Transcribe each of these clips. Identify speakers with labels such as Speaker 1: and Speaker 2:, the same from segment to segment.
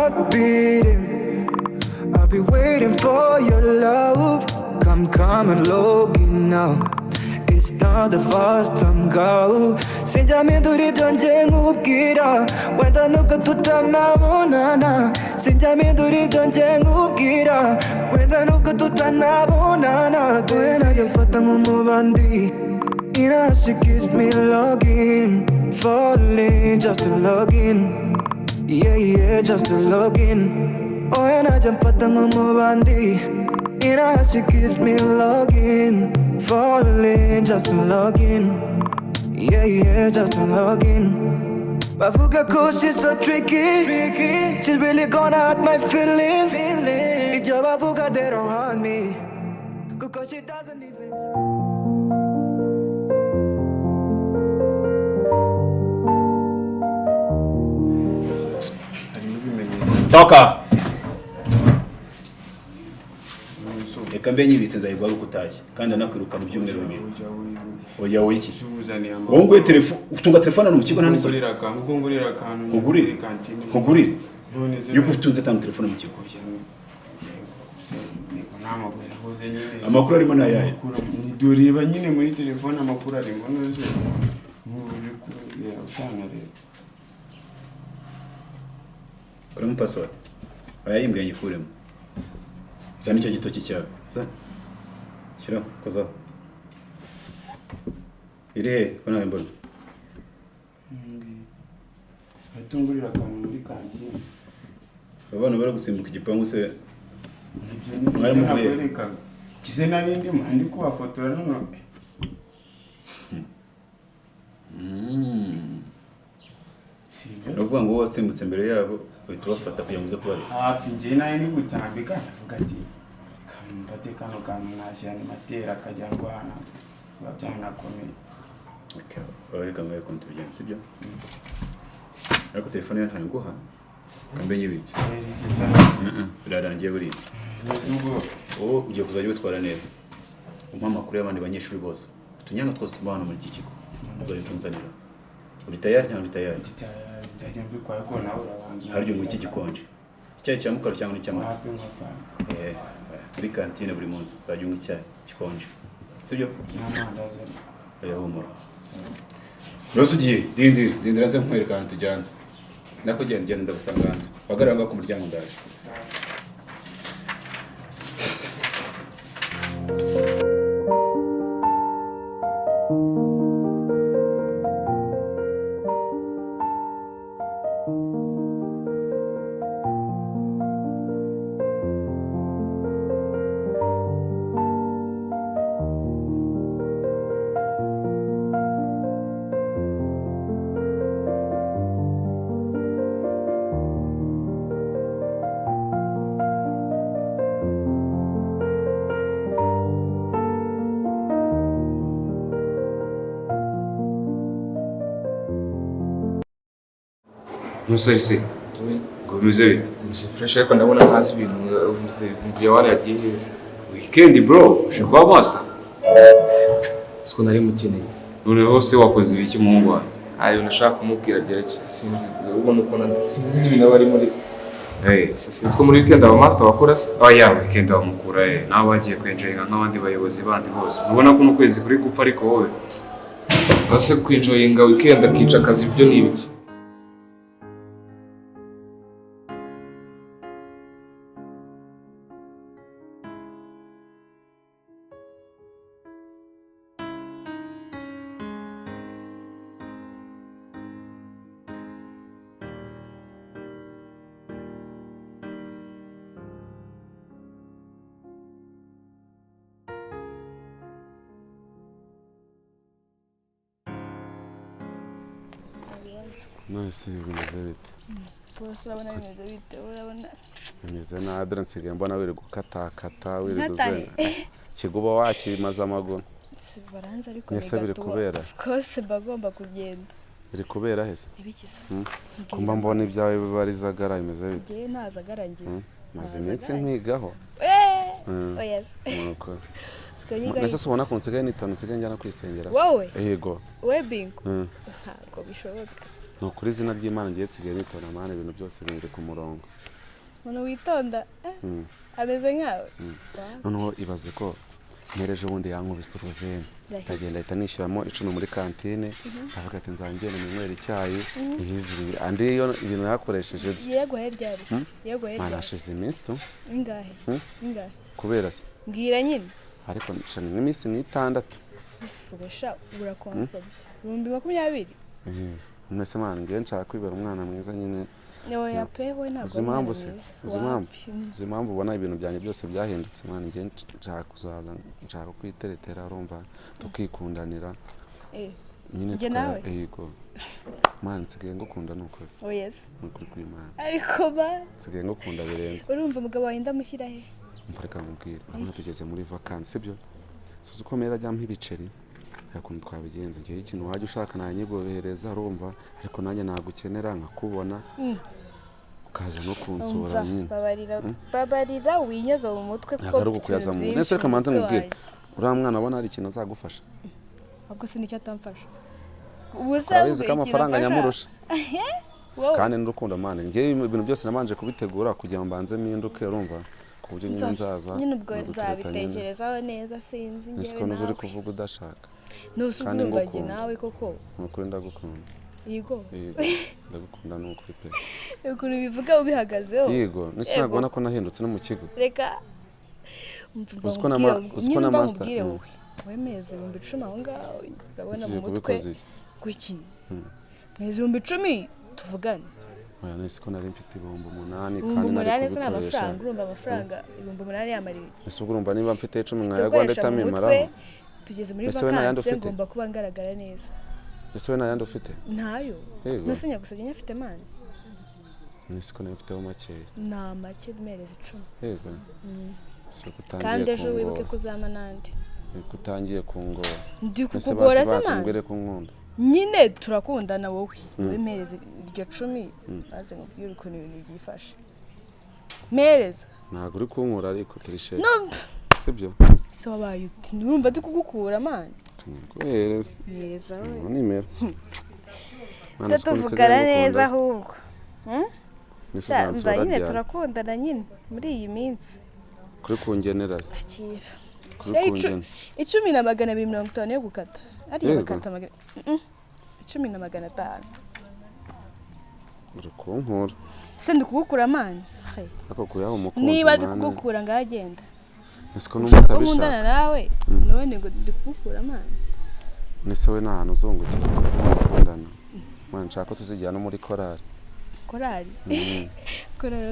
Speaker 1: heart beating. I'll be waiting for your love. Come and look now. It's not the first time go. Sentimento 전쟁 웃기라. 왜다 누가 tutana bonana. Sentimento 전쟁 웃기라. 왜다 누가 tutana bonana. When I just put them on my bandi. You know she gives me login. Falling just to log in. Yeah, just to log in. Oh, and I just put them on my bandi. You know she gives me login. Falling just to log in. Yeah, just to log in. Bavuga cause she's so tricky. She's really gonna hurt my feelings. If your bavuga they don't hurt me. Cause she doesn't even.
Speaker 2: Toka! Reka mbe nyibitse nzayigwa gutashya kandi anakwiruka mu byumweru bibiri. Oya wiki. Wowe ngwe telefone utunga telefone no mu kigo nani so.
Speaker 3: Ugurira akantu.
Speaker 2: Ugurira. Yuko utunze tano telefone mu kigo. Amakuru arimo na yaye.
Speaker 3: Ndureba nyine muri telefone amakuru arimo nose. Muri kurira utana rero.
Speaker 2: Kora mu password. Ayayimbwe nyikuremo. Zani cyo gitoki cyawe. Zani. Shira koza. Ire kona mbona.
Speaker 3: Atungurira akantu muri kantine.
Speaker 2: Abana bara gusimbuka igipangu se.
Speaker 3: Mwari muvuye. Kize narindi ndi kubafotora none.
Speaker 2: Novuga ngo wose musembere yabo uhita bafata kugira ngo uze kubari.
Speaker 3: Nje naye ni gutambika avuga ati kampate kano kantu nashyana matera akajya ndwana babyana komeye.
Speaker 2: Okay, bareka ngaye konti byanze sibyo? Ariko telefone yawe ntaguha. Kambe nyibitse. Birarangiye buri. Oh, ugiye kuzajya utwara neza. Umpa amakuru y'abandi banyeshuri bose. Tunyanga twose tubana muri iki kigo. Uzari tunzanira. Uri tayari cyangwa tayari?
Speaker 3: Nzajya mbikora ko nawe urabanza.
Speaker 2: Haryo mu iki gikonje. Icyayi cya mukaro cyangwa n'icyamata?
Speaker 3: Wapi nkafana.
Speaker 2: Muri kantine buri munsi uzajya unywa icyayi gikonje. Sibyo?
Speaker 3: N'amandazi.
Speaker 2: Humura. Rose ugiye dindira nze nkwereka ahantu tujyana. Nako genda ndagusanganza. Bagaranga ku muryango ndaje.
Speaker 4: Umusore se ngo bimeze bite?
Speaker 5: Bimeze fresh ariko ndabona ntazi ibintu mvuye wari yagiye heza.
Speaker 4: Weekend bro, ushaka kuba master?
Speaker 5: Siko nari mukeneye.
Speaker 4: Noneho se wakoze ibiki muhungu wawe?
Speaker 5: Ayo nashaka kumubwira byerekeye sinzi. Ubona uko sinzi n'ibintu bari muri. Sinzi ko muri weekend aba master wakora se?
Speaker 4: Oya, weekend bamukura nawe bagiye kwenjoyinga nk'abandi bayobozi bandi bose. Ubona ko n'ukwezi kuri gupfa ariko wowe.
Speaker 5: Base kwinjoyinga weekend akica akazi ibyo ni ibiki?
Speaker 3: Nasi bimeze bite?
Speaker 6: Bose abana bimeze bite urabona?
Speaker 3: Bimeze na adrance mbona wiri gukatakata wiri guzenga. Kiguba wakimaza amaguru.
Speaker 6: Baranza ariko
Speaker 3: biri kubera.
Speaker 6: Kose bagomba kugenda.
Speaker 3: Biri kubera hese?
Speaker 6: Ibikiza.
Speaker 3: Kumba mbona ibyawe bibarizagara bimeze bite?
Speaker 6: Ngiye nazagarangiye.
Speaker 3: Maze iminsi nkigaho.
Speaker 6: Yes.
Speaker 3: Nuko. Nese subona ko nsigaye nitanu nsigaye njyana kwisengera.
Speaker 6: Wowe?
Speaker 3: Yego.
Speaker 6: Webingo. Ntabwo bishoboka.
Speaker 3: No kuri zina ry'Imana ngiye nsigaye nitona mane ibintu byose biri ku murongo.
Speaker 6: umuntu witonda ameze nkawe.
Speaker 7: noneho ibaze ko mpereje ubundi yankubise uruveni ndagenda ahita nishyuramo 10 muri kantine avuga ati nzangenda ninywera icyayi ihizibiri andi yo ibintu yakoresheje
Speaker 6: yego heryari yego heryari
Speaker 7: manashize iminsi tu
Speaker 6: ingahe
Speaker 7: kubera se
Speaker 6: mbwira nyine
Speaker 7: ariko nshani n'iminsi n'itandatu
Speaker 6: bisubesha urakonsoma 2020
Speaker 7: mwese mwana ngiye nshaka kwibera umwana mwiza nyine
Speaker 6: Yo yapewe ntabwo
Speaker 7: Zimpamvu se Zimpamvu ubona ibintu byanjye byose byahindutse mwana ngiye nshaka kuzaza nshaka kwiteretera urumva tukikundanira nyine yego mwana nsigaye ngukunda nuko
Speaker 6: yes
Speaker 7: nuko kwimana
Speaker 6: ariko ba
Speaker 7: nsigaye ngukunda birenze
Speaker 6: urumva umugabo wahinda mushyira he
Speaker 7: mpareka mubwira urabona tugeze muri vacances sibyo suzi ko mera jya mpibiceri yakuntu twabigenze ngiye ikintu wajya ushaka nanyigobereza urumva ariko nanjye nagukenera nkakubona ukaza no kunsura nyine
Speaker 6: babarira winyeza mu mutwe
Speaker 7: ko ari ukuyaza mu nese reka manze nkubwire uriya mwana abona ari ikintu azagufasha
Speaker 6: ahubwo se nicyo atamfasha ubusanzwe
Speaker 7: ikintu amafaranga nyamurusha kandi n'urukundo mane ngiye ibintu byose namanje kubitegura kugira ngo mbanze mpinduke urumva ku buryo nyine nzaza
Speaker 6: nyine ubwo nzabitekerezaho neza sinzi ngewe
Speaker 7: nawe uri kuvuga udashaka
Speaker 6: kandi ngumva nawe koko
Speaker 7: nukuri ndagukunda
Speaker 6: yego
Speaker 7: ndagukunda nukuri pe
Speaker 6: ukuntu bivuga ubihagazeho
Speaker 7: yego nisabona ko nahindutse no mu kigo
Speaker 6: reka
Speaker 7: uziko na master
Speaker 6: wemeze 10,000 aho ngaho urabona mu mutwe kuki meze 10,000 tuvugane
Speaker 7: oya nese ko nari mfite 8,000
Speaker 6: kandi nari kubikoresha amafaranga urumva amafaranga 8,000 yamarira iki
Speaker 7: ese urumva niba mfite 10 nkayagwa ndatamimara
Speaker 6: tugeze muri vacances ngomba kuba ngaragara neza
Speaker 7: ese we nayandi ufite
Speaker 6: ntayo nasinya gusabye nyafite mani
Speaker 7: nese ko nafiteho makeya
Speaker 6: na make mereza 10
Speaker 7: yego
Speaker 6: kandi ejo wibuke kuzama nandi
Speaker 7: kutangiye kungora
Speaker 6: ndi kukugora se
Speaker 7: mani kunkunda
Speaker 6: nyine turakundana wowe wemereza iryo 10 maze ngubwire uko ibintu byifashe mereza
Speaker 7: ntago uri kunkura ariko turishe
Speaker 6: no
Speaker 7: sibyo
Speaker 6: so wabaye uti urumva tukugukura mani
Speaker 7: kuhereza
Speaker 6: mereza
Speaker 7: wowe nimero
Speaker 6: tutuvugana neza ahubwo nyine turakundana nyine muri iyi minsi
Speaker 7: kuri kungenera
Speaker 6: akira 10,250 yo gukata ari bakata 10,500
Speaker 7: uri kunkura
Speaker 6: se ndikugukura mani
Speaker 7: ako kuyaho umukunzi
Speaker 6: niba ndikugukura ngagenda
Speaker 7: esiko n'umutabisha
Speaker 6: nkundana nawe none ngo ndikugukura mani
Speaker 7: nese we nahano uzungukira kumukundana mwana nshaka tuzijyana muri korali
Speaker 6: korali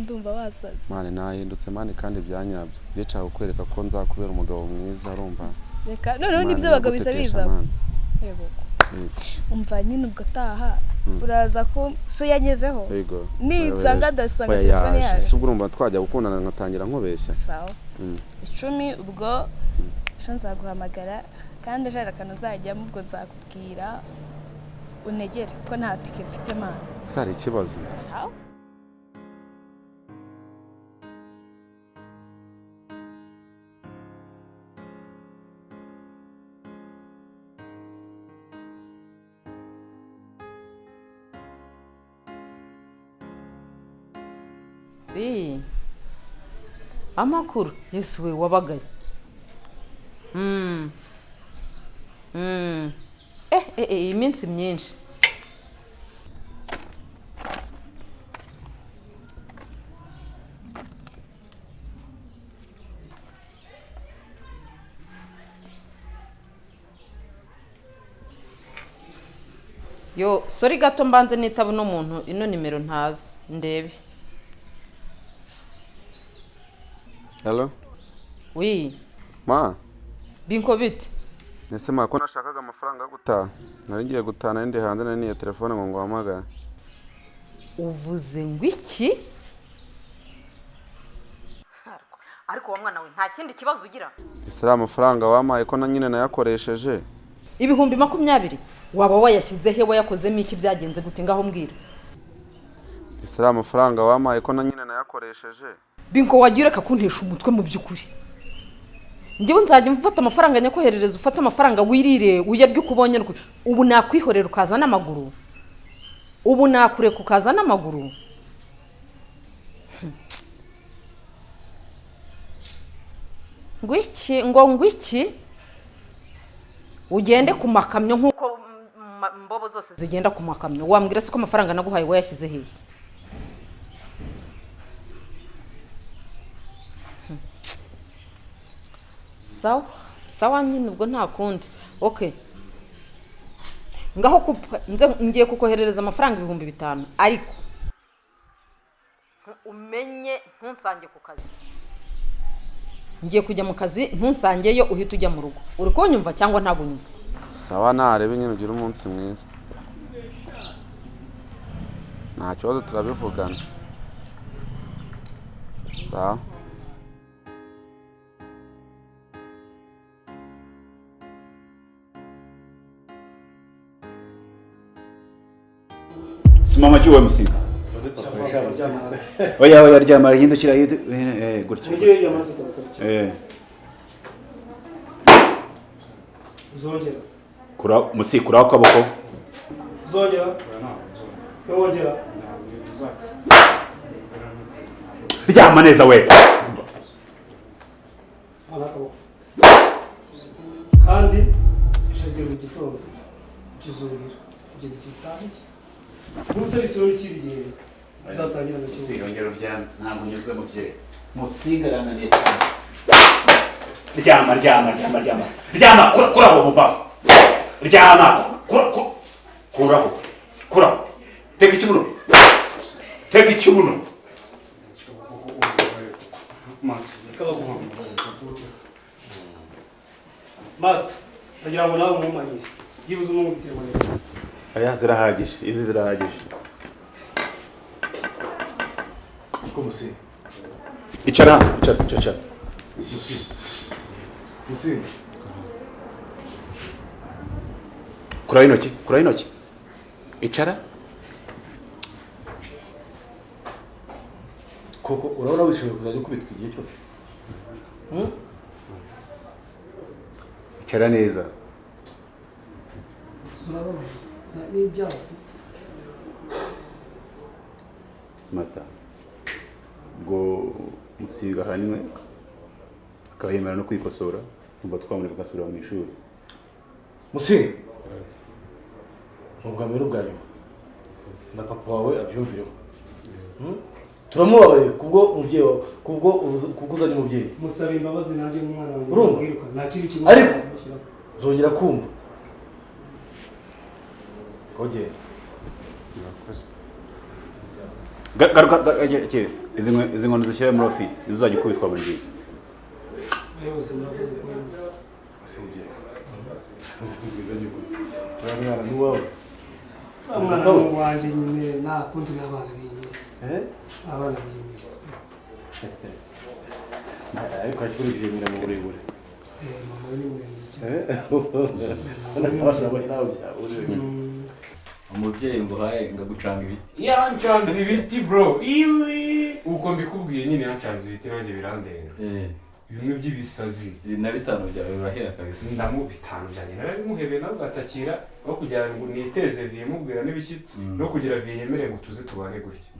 Speaker 6: ndumva wasaze
Speaker 7: mane nahindutse mane kandi byanyabyo bye nshaka kukwereka ko nzakubera umugabo mwiza urumva
Speaker 6: reka none nibyo bagabo biza yego umva nyine ubwo taha uraza ko so yanyezeho nitsanga dasanga telefone yaje
Speaker 7: subwo urumva twajya gukundana nkatangira nkobeshya
Speaker 6: sawa 10 ubwo shanza guhamagara kandi jara kana nzajya mubwo nzakubwira unegere ko nta tike mfite mana
Speaker 7: sari ikibazo
Speaker 6: sawa
Speaker 8: amakuru Yesu we wabagaye iminsi myinshi yo sorry gato mbanze nitaba no muntu ino nimero ntazi ndebe
Speaker 7: Hello?
Speaker 8: Oui.
Speaker 7: Ma?
Speaker 8: Binko bite?
Speaker 7: Nese ma ko nashakaga amafaranga gutaha. Nari ngiye gutana ndi hanze nani ya telefone ngo nguhamagara.
Speaker 8: Uvuze ngwiki?
Speaker 9: Ariko wa mwana we nta kindi kibazo ugira.
Speaker 7: Isira amafaranga wamaye ko na nyine nayakoresheje.
Speaker 8: 2020 waba wayashyize he wayakozemo iki byagenze gute ngaho mbwira.
Speaker 7: Isira amafaranga wamaye ko na nyine nayakoresheje.
Speaker 8: Binko wagira kakuntesha umutwe mu byukuri. Ngiwe nzajya mfata amafaranga nyakoherereza ufata amafaranga wirire uyarya ukubonye ubu nakwihorera ukaza n'amaguru. Ubu nakureka ukaza n'amaguru. ngwiki ugende ku makamyo nk'uko mbobo zose zigenda ku makamyo. Wambwira se ko amafaranga naguhaye wayashyize hehe? Sawa nyine ubwo nta kundi. Okay, ngaho ngiye kukoherereza amafaranga 5,000 ariko umenye ntunsange ku kazi. Ngiye kujya mu kazi ntunsangeyo uhita ujya mu rugo. Uri kunyumva cyangwa ntabwo unyumva?
Speaker 7: Sawa narebe nyine ugira umunsi mwiza. Nta kibazo turabivugana. Sawa.
Speaker 2: Simama juu wa Musinga. Oya ryama hindukira gutyo.
Speaker 10: Zongera.
Speaker 2: Kura akaboko.
Speaker 10: Zongera. Yongera.
Speaker 2: Ryama neza we.
Speaker 10: Kandi ishajye mu gitondo kizurira kugeza kitari. N'utari soro kibigiye. Uzatangira no kizi.
Speaker 2: Yongera uryama ntabwo nyuzwe mu bye. Musinga rananiye cyane. Ryama kura aho bubafu. Ryama kura. Teka ikibuno.
Speaker 10: Master, ndagira ngo nawe umumanyize. Gibuze umubitire muri.
Speaker 2: Aya zirahagije. Izi zirahagije.
Speaker 10: Ko musi.
Speaker 2: Icara.
Speaker 10: Musi.
Speaker 2: Kura intoki. Icara.
Speaker 10: Koko urabona wishoboye kuzajya kubitwa igihe cyose.
Speaker 2: Icara neza. Master. Ngo Musinga hanywe akahemera no kwikosora umva twamureka gasubira mu ishuri.
Speaker 10: Musinga. Mugamero bwa nyuma. Na papa wawe abyumvireho. Turamubabariye kubwo umubyeyi wawe kubwo kuguzanya umubyeyi. Musaba imbabazi nanjye umwana wanjye wiruka nakiri kimwe. Ariko zongera kumva. Oje.
Speaker 2: Garuka izi nkono zishyira muri office uzajya kubitwa buri gihe.
Speaker 10: Ayose murakoze ko asubye. Uzajya kubitwa. Nuwawe. Umwana wanjye nyine nta kundi n'abana b'inyisi. Abana b'inyisi. Ariko akurikije nyina mu burebure. Mama ni muremure.
Speaker 11: Umubyeyi nguhaye ngagucanga ibiti.
Speaker 5: Yancanze ibiti bro. Iwi uko mbikubwiye nyine yancanze ibiti nanjye birandenga. Bimwe by'ibisazi.
Speaker 11: 5 byawe birahera kabisa.
Speaker 5: Ndamu 5 byanjye narabimuhebeye nawe gatakira no kugira ngo niteze vie mubwira n'ibiki no kugira vie yemere ngo tuze tubane gutya.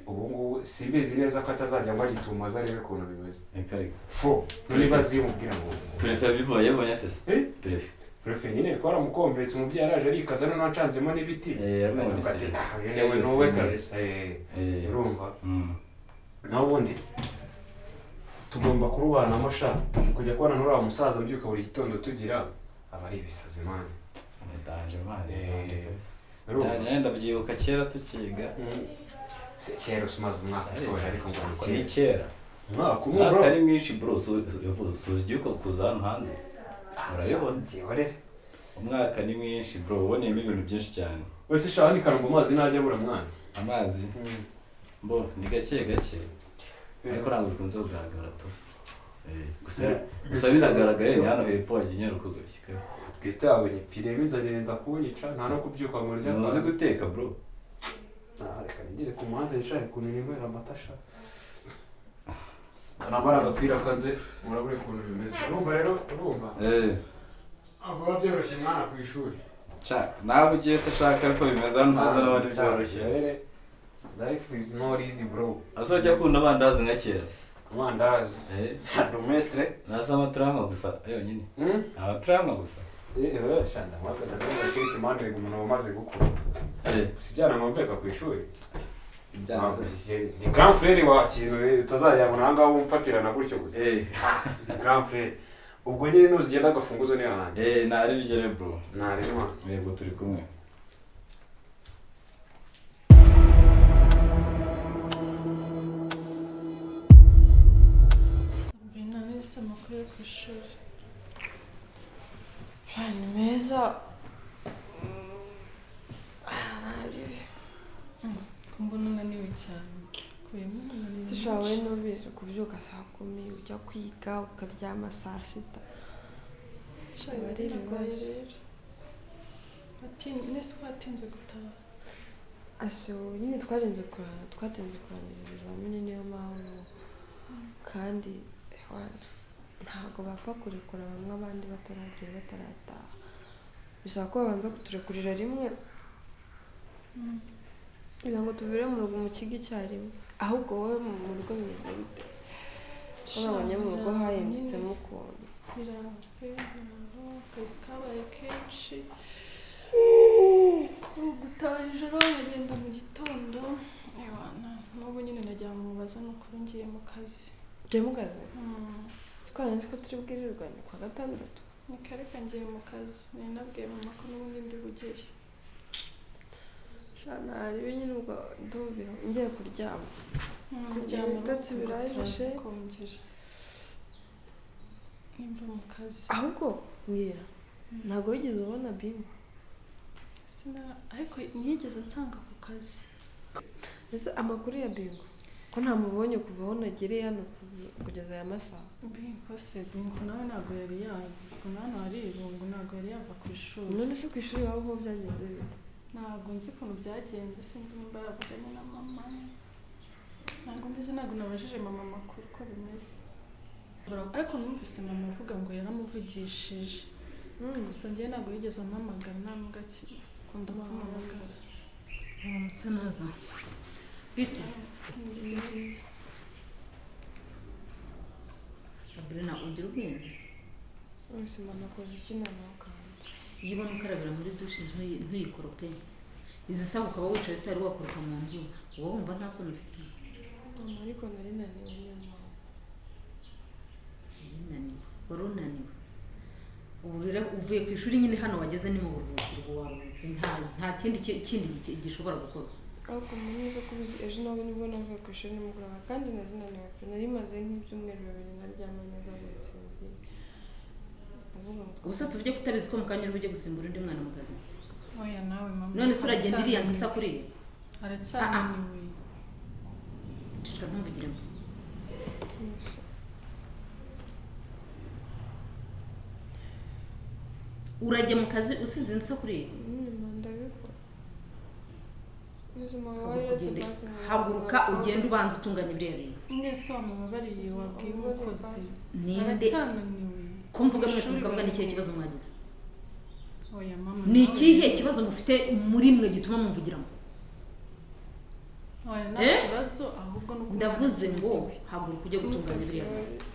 Speaker 5: Ubu ngubu simbizi neza ko atazajya ngo agituma zarebe kuntu bimeze. Fo none bazimubwira ngo
Speaker 11: Prefe biboye bonyatese.
Speaker 5: Prefe nyine twaramukomvetse umubyeyi araje arikaza no nacanzemo n'ibiti. Yewe nowe kabisa. Urumva. Naho ubundi tugomba kurubana amasha kujya kubana n'uriya musaza mbyuka buri gitondo tugira abari ibisazi mane.
Speaker 11: Ndanje mane. Ndabyibuka kera tukiga.
Speaker 5: Se kera usumaze umwaka usoje ariko ngo
Speaker 11: ni kera. Umwaka ari mwinshi bro ugiye kuza hano hanze. Urabibona
Speaker 5: byihorere.
Speaker 11: Umwaka ni mwinshi bro uboneyemo ibintu byinshi cyane.
Speaker 5: Wese shani kango amazi najya bura mwana.
Speaker 11: Amazi. Bo ni gake. Ariko ntabwo bikunze kugaragara to. Gusa binagaragaye ni hano hepfo wagiye rukugashika.
Speaker 5: Twitawe ni pire bizagenda kunyica nta no kubyuka ngo rya.
Speaker 11: Uzi guteka bro.
Speaker 5: Reka ngire ku muhanda nshaka kunira amatasha. Kanamara agapira kanze murabure kuntu bimeze. Urumva rero urumva? Abo byoroshye mwana ku ishuri.
Speaker 11: Nawe ugiye se shaka ariko bimeze hano hanze n'abandi byoroshye.
Speaker 5: Life is not easy bro.
Speaker 11: Azajya kunda abandazi nka kera.
Speaker 5: amandazi domestre
Speaker 11: nasa amatrama gusa yonyine amatrama gusa
Speaker 5: shanda mwaka ndabona kiki mandre umuntu wamaze gukura sibyana ngomveka ku ishuri ni grand frère wa kintu tuzajyabona hanga wumfatirana gutyo gusa grand frère ubwo nyine nuzigenda agafunguzo ni hanje
Speaker 11: nari bigere bro
Speaker 5: nari mwa
Speaker 11: yego turi kumwe
Speaker 12: Sabrina nese makuru ku ishuri
Speaker 13: ni meza
Speaker 12: kumbona unaniwe cyane kuyemo unaniwe
Speaker 13: sishawe nubizi kubyuka saa 10 ujya kwiga ukaryama saa 6
Speaker 12: shawe ari ibibazo rero ati nese kwatinze gutaha
Speaker 13: aso nyine twatinze kurangiza ibizamini niyo mpamvu kandi ntabwo bapfa kurekura bamwe abandi batarataha bisaba ko babanza kuturekurira rimwe kugira ngo tuvire mu rugo mu kigo icyarimwe ahubwo wowe mu rugo mwiza bite urabonye mu rugo hayinditsemo ukuntu
Speaker 12: akazi kabaye kenshi gutaha ijoro nkagenda mu gitondo n'ubu nyine najya mubaza n'ukuri ngiye mu kazi
Speaker 13: ugiye mu kazi twaranze ko turi bwirirwane kwa gatandatu
Speaker 12: ni kare kangiye mu kazi nari nabwiye mama ko n'ubundi ndi bugeyo
Speaker 13: shana ari nyine ubwo ndumvira ngiye kuryama
Speaker 12: kuryama
Speaker 13: ndetse birayishe
Speaker 12: kongera nimva mu kazi
Speaker 13: ahubwo mbwira ntabwo wigeze ubona bingo
Speaker 12: ariko ntiyigeze nsanga ku kazi
Speaker 13: ese amakuru ya bingo ko ntamubonye kuva aho nagereye hano kugeza aya masaha
Speaker 12: bingo nawe ntabwo yari yazi ubwo nawe hari irungu ntabwo yari yava ku ishuri
Speaker 13: none se ku ishuri iwabo ho byagenze bite
Speaker 12: ntabwo nzi ukuntu byagenze sinzi nimba yaravuganye na mama ntabwo mbizi ntabwo nabajije mama amakuru uko bimeze ariko numvise mama avuga ngo yaramuvugishije gusa njyewe ntabwo yigeze ampamagara nta nubwo akunda kumpamagara
Speaker 8: musa naza biteze Sabrina ugira ubwenge
Speaker 13: wese mama akoze iki noneho kandi
Speaker 8: iyo ubona ukarabira muri dushe ntuyikorope izi saha ukaba wicaye utari wakoropa mu nzu uba wumva nta soni ufite
Speaker 13: mama ariko nari naniwe niyo mpamvu
Speaker 8: wari unaniwe ubu rero uvuye ku ishuri nyine hano wageze ni mu buruhukiro ubu waruhutse nta kindi gishobora gukora
Speaker 13: ariko munyuze kubizi ejo nawe nibwo navuye ku ishuri nimugoroba kandi nazinaniwe pe nari maze nk'ibyumweru 2 naryama neza gusinzira
Speaker 8: ubusa tuvuge ko utabizi ko mu kanya uri gusimbura undi mwana mu kazi
Speaker 12: oya nawe mama
Speaker 8: none se uragenda iriya nzi isa kuriya
Speaker 12: aracyananiwe
Speaker 8: cicika ntumvugiremo urajya mu kazi usize insa kuriya haguruka ugenda ubanza utunganya biriya bintu
Speaker 12: mwese wamubabariye wabwiye umukozi
Speaker 8: ninde ko mvuga mwese mukavuga ni ikihe kibazo mwagize
Speaker 12: oya mama
Speaker 8: ni ikihe kibazo mufite muri mwe gituma mumvugiramo
Speaker 12: oya nta kibazo ahubwo nuko
Speaker 8: ndavuze ngo haguruka ujye gutunganya biriya bintu